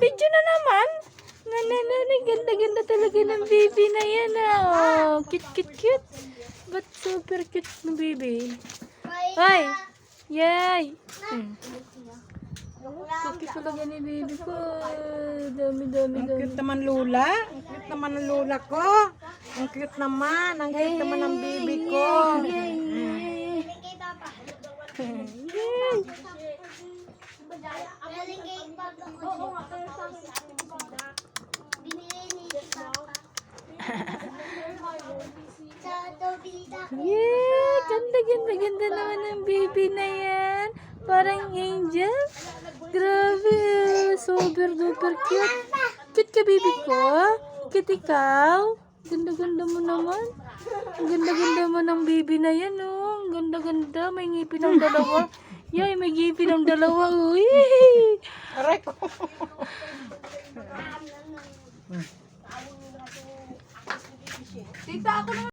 Video na naman. Ganda-ganda talaga ng baby na yan. Oh, cute. But super cute ng baby. Ay! Yay! Cute talaga ni baby ko. Dami. Ang cute naman Lula. Ang cute naman ng Lula ko. Ang cute naman. Ang cute naman ng baby ko. Yeah, ganda naman ng baby na yan. Parang angel. Grabe, super duper cute. Cute ka baby ko? Cute ikaw? Ganda mo naman. Ang ganda mo ng baby na yan, oh. Ang ganda. May ngipin ng dalawa. Yay, may ngipin ng dalawa. Uy! Aray ko. Tita, ako na.